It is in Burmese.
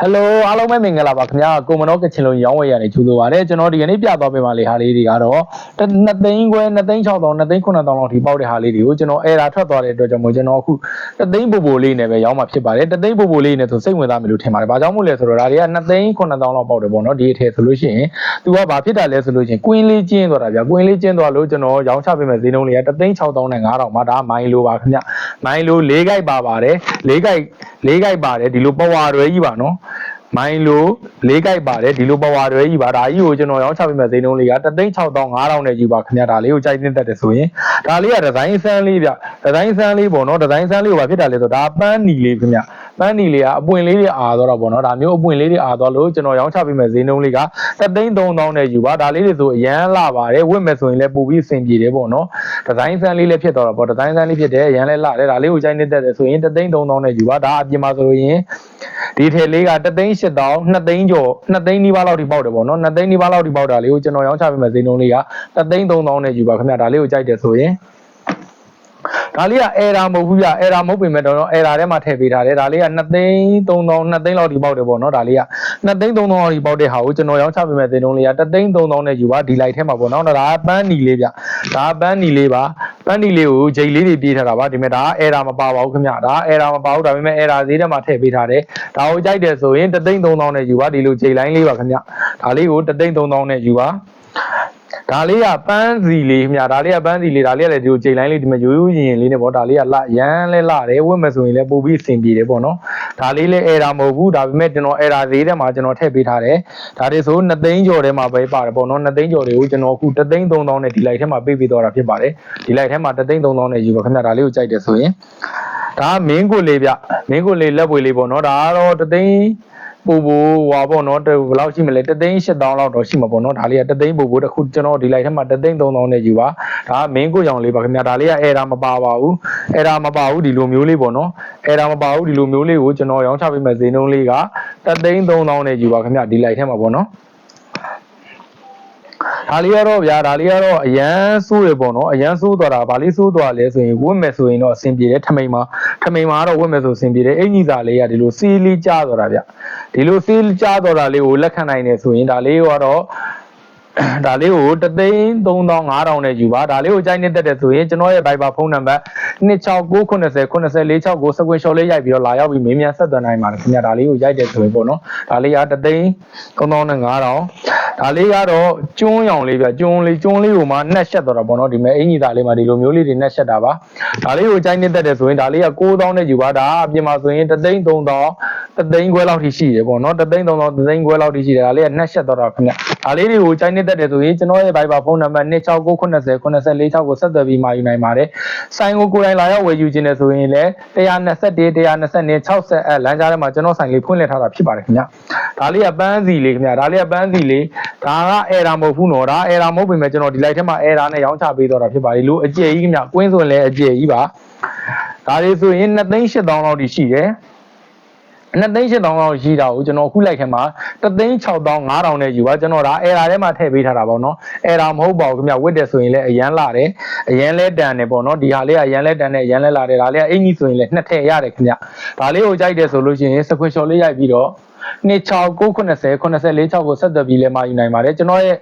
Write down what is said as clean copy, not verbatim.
Hello အားလုံးပဲမင်္ဂလာပါခင်ဗျာကိုမနောကချင်လုံးရောင်းဝယ်ရနေကျူဆိုပါတယ်ကျွန်တော်ဒီကနေ့ပြသွားပေးပါလေဟာလေးတွေကတော့2သိန်းခွဲ2သိန်း6တောင်2သိန်း9တောင်လောက်ထိပေါက်တဲ့ဟာလေးတွေကိုကျွန်တော်အဲ့ဒါထွက်သွားတဲ့အတွက်ကြောင့်မို့ကျွန်တော်အခု3သိန်းပို့ပို့လေးနဲ့ပဲရောင်းမှာဖြစ်ပါတယ်3သိန်းပို့ပို့လေးနဲ့ဆိုစိတ်ဝင်စားမယ်လို့ထင်ပါတယ်ဘာကြောင့်မို့လဲဆိုတော့ဒါတွေက2သိန်း9တောင်လောက်ပေါက်တယ်ပေါ့နော်ဒီအထည်ဆိုလို့ရှိရင် तू ကဘာဖြစ်တာလဲဆိုလို့ရှိရင်ကွင်းလေးကျင်းသွားတာဗျာကွင်းလေးကျင်းသွားလို့ကျွန်တော်ရောင်းချပေးမယ်ဈေးနှုန်းလေးက3သိန်း6တောင်နဲ့9တောင်မှာဒါမိုင်းလိုပါခင်ဗျမိုင်းလို၄ဂိုက်ပါပါတယ်၄ဂိုက်ပါတယ်ဒီလိုပဝါရွယ်ကြီးပါနော်မိုင်းလို၄ဂိုက်ပါတယ်ဒီလိုပဝါရွယ်ကြီးပါဒါကြီးကိုကျွန်တော်ရောင်းချပေးမယ်ဈေးနှုန်းလေးက3သိန်း6တောင်9တောင်နဲ့ယူပါခင်ဗျဒါလေးကိုကြိုက်တင်တတ်တယ်ဆိုရင်ဒါလေးကဒီဇိုင်းဆန်းလေးဗျဒီဇိုင်းဆန်းလေးပေါ့နော်ဒီဇိုင်းဆန်းလေးကိုဘာဖြစ်တာလဲဆိုတော့ဒါပန်းနီလေးခင်ဗျပန်းနီလေးကအပွင့်လေးတွေအာသွားတော့ပေါ့နော်ဒါမျိုးအပွင့်လေးတွေအာသွားလို့ကျွန်တော်ရောင်းချပေးမယ်ဈေးနှုန်းလေးက3သိန်း3တောင်နဲ့ယူပါဒါလေးတွေဆိုအရန်လာပါတယ်ဝတ်မယ်ဆိုရင်လည်းပို့ပြီးအဆင်ပြေတယ်ပေါ့နော်ဒီဇိုင်းဆန်းလေးလည်းဖြစ်သွားတော့ပေါ့ဒီဇိုင်းဆန်းလေးဖြစ်တယ်အရန်လည်းလာတယ်ဒါလေးကိုကြိုက်တင်တတ်တယ်ဆိုရင်3သိန်း3တောင်နဲ့ယူပါဒါအပြင်မှာဆိုရင်ဒီထည်လေးက3သိန်း8တောင်2သိန်းကျော်2သိန်းနီးပါးလောက်ထိပေါက်တယ်ပေါ့နော်2သိန်းနီးပါးလောက်ထိပေါက်တာလေးကိုကျွန်တော်ရောင်းချပေးမယ်ဈေးနှုန်းလေးက3သိန်း3တောင်နဲ့ယူပါခင်ဗျဒါလေးကိုကြိုက်တယ်ဆိုရင်ဒါလေးကအဲရာမဟုတ်ဘူးပြအဲရာမဟုတ်ပေမဲ့တော့အဲရာထဲမှာထည့်ပေးထားတယ်ဒါလေးက2သိန်း3တောင်2သိန်းလောက်ထိပေါက်တယ်ပေါ့နော်ဒါလေးက2သိန်း3တောင်လောက်ထိပေါက်တဲ့ဟာကိုကျွန်တော်ရောင်းချပေးမယ်ဈေးနှုန်းလေးက3သိန်း3တောင်နဲ့ယူပါဒီလိုက်ထဲမှာပေါ့နော်ဒါကပန်းနီလေးဗျဒါကပန်းနီလေးပါပန်းနီလေးကိုဂျိတ်လေးတွေပြေးထားတာပါဒီမဲ့ဒါကအဲရာမပါပါဘူးခင်ဗျဒါကအဲရာမပါဘူးဒါပေမဲ့အဲရာဈေးထဲမှာထည့်ပေးထားတယ်ဒါကိုကြိုက်တယ်ဆိုရင်3သိန်း3တောင်နဲ့ယူပါဒီလိုဂျိတ်လိုင်းလေးပါခင်ဗျဒါလေးကို3သိန်း3တောင်နဲ့ယူပါဒါလေးကပန်းစီလေးခင်ဗျဒါလေးကပန်းစီလေးဒါလေးကလည်းဒီလိုချိန်လိုင်းလေးဒီမှာရိုးရိုးရင်လေးနဲ့ပေါ့ဒါလေးကလရမ်းလဲလာတယ်ဝတ်မယ်ဆိုရင်လည်းပို့ပြီးအဆင်ပြေတယ်ပေါ့နော်ဒါလေးလည်းအဲရာမဟုတ်ဘူးဒါပေမဲ့ကျွန်တော်အဲရာဈေးထဲမှာကျွန်တော်ထည့်ပေးထားတယ်ဒါတွေဆို2သိန်းကျော်ထဲမှာပဲပါတယ်ပေါ့နော်2သိန်းကျော်တွေကိုကျွန်တော်အခု3သိန်း3တောင်နဲ့ဒီလိုက်ထဲမှာပေးသွားတာဖြစ်ပါတယ်ဒီလိုက်ထဲမှာ3သိန်း3တောင်နဲ့ယူပါခင်ဗျဒါလေးကိုကြိုက်တယ်ဆိုရင်ဒါမင်းကိုလေးဗျမင်းကိုလေးလက်ပွေလေးပေါ့နော်ဒါကတော့3သိန်းပူပူဟွာပေါ့နော်ဘယ်လောက်ရှိမလဲ3သိန်း8တောင်လောက်တော့ရှိမှာပေါ့နော်ဒါလေးက3သိန်းပူပူတစ်ခုကျွန်တော်ဒီလိုက်ထဲမှာ3သိန်း3တောင်နဲ့ယူပါဒါကမင်းကိုရောင်လေးပါခင်ဗျာဒါလေးကအဲရာမပါပါဘူးအဲရာမပါဘူးဒီလိုမျိုးလေးပေါ့နော်အဲရာမပါဘူးဒီလိုမျိုးလေးကိုကျွန်တော်ရောင်းချပေးမယ်ဈေးနှုန်းလေးက3သိန်း3တောင်နဲ့ယူပါခင်ဗျာဒီလိုက်ထဲမှာပေါ့နော်ဒါလေးကတော့ဗျာဒါလေးကတော့အရန်ဆိုးရပေါ့နော်အရန်ဆိုးသွားတာဗာလေးဆိုးသွားလဲဆိုရင်ဝတ်မယ်ဆိုရင်တော့အဆင်ပြေတယ်ထမိန်မှာကတော့ဝတ်မယ်ဆိုအဆင်ပြေတယ်အင်ကြီးစာလေးကဒီလိုစီးလေးကြားသွားတာဗျဒီလိုစီးကြားသွားတာလေးကိုလက်ခံနိုင်နေဆိုရင်ဒါလေးကတော့ဒါလေးကို3သိန်း3တောင်9တောင်နဲ့ယူပါဒါလေးကိုကြိုက်နေတတ်တယ်ဆိုရင်ကျွန်တော်ရဲ့ Viber ဖုန်းနံပါတ်2698090969စကွင်ရှော့လေးရိုက်ပြီးတော့လာရောက်ပြီးမေးမြန်းဆက်သွယ်နိုင်ပါတယ်ခင်ဗျာဒါလေးကိုရိုက်တယ်ဆိုရင်ပေါ့နော်ဒါလေးက3သိန်း3တောင်နဲ့9တောင်ဒါလေးကတော့ကျွန်းရောင်လေးဗျကျွန်းလေးကိုမှနှက်ရှက်တော့တာပေါ့နော်ဒီမဲ့အင်ကြီးသားလေးမှာဒီလိုမျိုးလေးတွေနှက်ရှက်တာပါဒါလေးကိုကြိုက်နေတတ်တယ်ဆိုရင်ဒါလေးက9တောင်နဲ့ယူပါဒါအပြင်မှာဆိုရင်3သိန်း3တောင်3သိန်းခွဲလောက်ထိရှိတယ်ပေါ့နော်3သိန်း3တောင်3သိန်းခွဲလောက်ထိရှိတယ်ဒါလေးကနှက်ရှက်တော့တာခင်ဗျဒါလေးတွေကိုကြိုက်နေတတ်တယ်ဆိုရင်ကျွန်တော်ရဲ့ Viber ဖုန်းနံပါတ်2698090946ကိုဆက်သွယ်ပြီးမှယူနိုင်ပါတယ်ဆိုင်ကိုကိုယ်တိုင်လာရောက်ဝယ်ယူခြင်းနဲ့ဆိုရင်လည်း121 122 60လမ်းကြားထဲမှာကျွန်တော်ဆိုင်လေးဖွင့်လှစ်ထားတာဖြစ်ပါတယ်ခင်ဗျဒါလေးကပန်းစီလေးခင်ဗျဒါလေးကပန်းစီလေးဒါကအဲရာမဟုတ်ဘူးနော်ဒါအဲရာမဟုတ်ပေမဲ့ကျွန်တော်ဒီလိုက်ထဲမှာအဲရာနဲ့ရောင်းချပေးတော့တာဖြစ်ပါတယ်လို့အကျယ်ကြီးခင်ဗျကွင်းဆိုရင်လည်းအကျယ်ကြီးပါဒါလေးဆိုရင်2သိန်း8တောင်လောက်ထိရှိတယ်2သိန်း8တောင်လောက်ရှိတာကိုကျွန်တော်ခုလိုက်ခဲမှာ3သိန်း6တောင်9တောင်နဲ့ယူပါကျွန်တော်ဒါအဲရာထဲမှာထည့်ပေးထားတာပေါ့နော်အဲရာမဟုတ်ပါဘူးခင်ဗျဝတ်တယ်ဆိုရင်လည်းအရန်လာတယ်အရန်လဲတန်တယ်ပေါ့နော်ဒီဟာလေးကအရန်လဲတန်တယ်အရန်လဲလာတယ်ဒါလေးကအင်ကြီးဆိုရင်လည်းနှစ်ထည့်ရတယ်ခင်ဗျဒါလေးကိုကြိုက်တယ်ဆိုလို့ရှိရင်စကွင်ရှော့လေးရိုက်ပြီးတော့2698090946ကိုဆက်သွယ်ပြီးလဲမှယူနိုင်ပါတယ်ကျွန်တော်ရဲ့